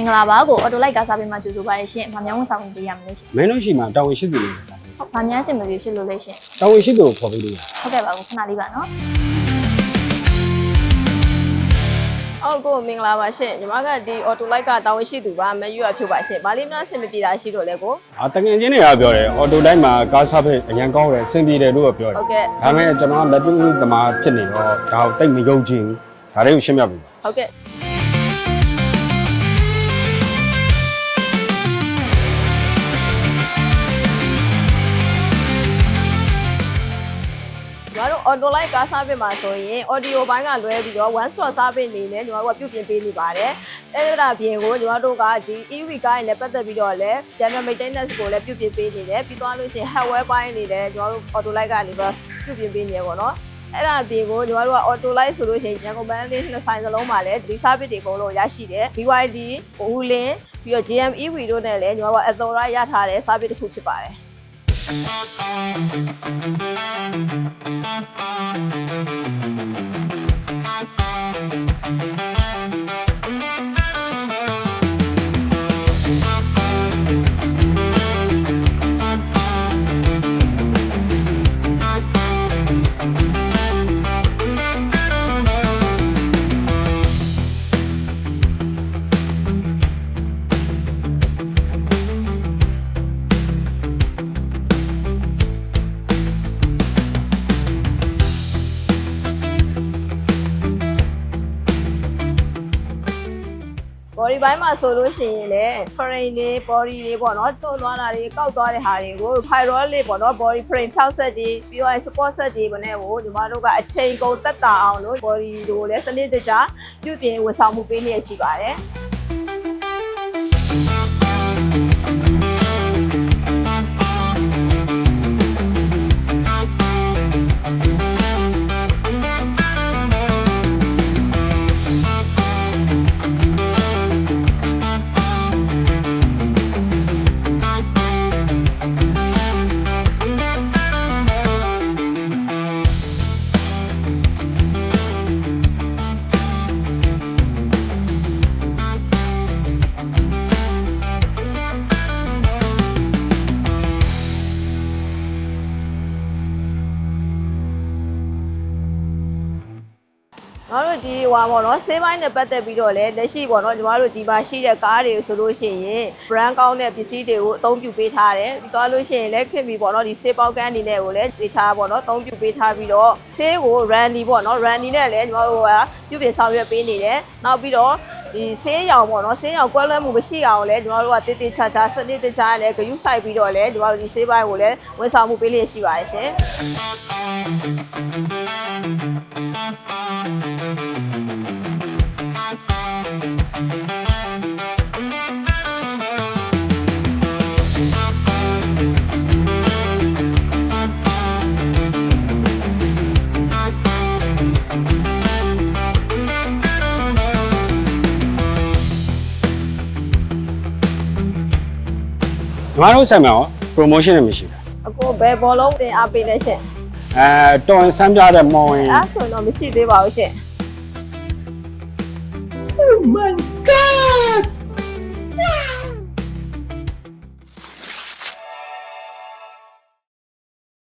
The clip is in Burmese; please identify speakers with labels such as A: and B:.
A: င်္ဂလာပါကိုအော်တိုလိုက်ကားစားပေးမှာကြိုဆိုပါရရှင်။ဗာမြောင်းဝန်ဆောင်ပေးရမလို့ရှင်
B: မင်းတို့ရှိမှတာဝန်ရှိသူတွေ
A: ။ဟုတ်ဗာများစင်မပြေဖြစ်လို့လေရှင်
B: တာဝန်ရှိသူကိုခေါ်ပေးလို့ရ
A: ။ဟုတ်ကဲ့ပါကိုခဏလေးပါနော်
C: ဟုတ်ကိုမင်္ဂလာပါရှင်ညီမကဒီအော်တိုလိုက်ကတာဝန်ရှိသူပါမယူရဖြုတ်ပါရှင်ဗာလေးများအဆင်မပြေတာရှိတော့လဲကို
B: တကယ်ချင်းတွေကပြောတယ်အော်တိုတိုင်းမှာကားစားဖိတ်အရင်ကောင်းတယ်အဆင်ပြေတယ်လို့ပြောတယ်
C: ဟုတ်ကဲ့
B: ဒါပေမဲ့ကျွန်တော်ကလက်တွေ့သမားဖြစ်နေတော့ဒါကိုတိတ်မယုံကြည်ဘူးဒါတွေကိုရှင်းပြပေးပါ
C: ဟုတ်ကဲ့ကျွန်တော်အော်တိုလိုက်ကားစားပေးမှာဆိုရင် audio ဘိုင်းကလွဲပြီးတော့ one stop စားပေးနေတယ်ကျွန်တော်တို့ကပြုပြင်ပေးနေပါတယ်အဲ့ဒါပြင်ကိုကျွန်တော်တို့ကဒီ EV ကားနဲ့ပတ်သက်ပြီးတော့လည်း general maintenance ကိုလည်းပြုပြင်ပေးနေတယ်ပြီးသွားလို့ရှိရင် hardware ဘိုင်းနေတယ်ကျွန်တော်တို့ auto light ကနေပြီးပြုပြင်ပေးနေရပေါ့နော်အဲ့ဒါပြင်ကိုကျွန်တော်တို့က auto light ဆိုလို့ရှိရင်ရန်ကုန်ပန်းလေးနှစ်ဆိုင်စလုံးမှာလည်းဒီ service တွေအကုန်လုံးရရှိတယ် BYD ဦးလင်းပြီးတော့ GMEV တို့နဲ့လည်းကျွန်တော်တို့က authority ရထားတဲ့ service တစ်ခုဖြစ်ပါတယ် body ဘိုင်းမှာဆိုလို့ရှိရင်လည်း frame တွေ body တွေပေါ့နော်တွန်းသွားတာတွေကောက်သွားတဲ့ဟာတွေကို hydraulic ပေါ့နော် body frame ဖြောက်ဆက်တွေပြီးတော့ support ဆက်တွေပေါ့နဲ့ကိုညီမတို့ကအချိန်ကုန်သက်သာအောင်လို့ body တွေကိုလည်းစနစ်တကျပြုပြင်ဝန်ဆောင်မှုပေးနေရရှိပါတယ် တို့ဒီဟွာပေါ့နော်ဆေးပိုင်းနဲ့ပတ်သက်ပြီးတော့လည်းလက်ရှိပေါ့နော်ညီမတို့ဒီမှာရှိတဲ့ကားတွေဆိုလို့ရှိရင် brand ကောင်းတဲ့ပစ္စည်းတွေကိုအသုံးပြုပေးထားတယ်ပြီးတော့လို့ရှိရင်လည်းခင်ပြီပေါ့နော်ဒီဆေးပေါက်ကန်းအနေနဲ့ကိုလည်းဒေတာပေါ့နော်အသုံးပြုပေးထားပြီးတော့ဆေးကို randy ပေါ့နော် randy နဲ့လည်းညီမတို့ကပြုပြင်ဆောင်ရွက်ပေးနေတယ်နောက်ပြီးတော့ဒီဆေးရောင်ပေါ့နော်ဆေးရောင်ကွဲလွဲမှုမရှိအောင်လဲကျွန်တော်တို့ကတေးသေးချာချာစနစ်တကျနဲ့ဂရုစိုက်ပြီးတော့လဲကျွန်တော်တို့ဒီဆေးပိုင်းကိုလည်းဝန်ဆောင်မှုပေးလျက်ရှိပါတယ်ရှင်
B: ညီမတို့ဆိုင်မှာရော promotion တွေမရှိဘူး
C: အခုဘယ်ဘောလုံးတင်အားပေးလဲရှင်
B: တော်ရင်စမ်းပြတဲ့မောင်ရင်
C: အဲ့ဆိုတော့မရှိသေးပါဘူးရှင်
D: Oh my God!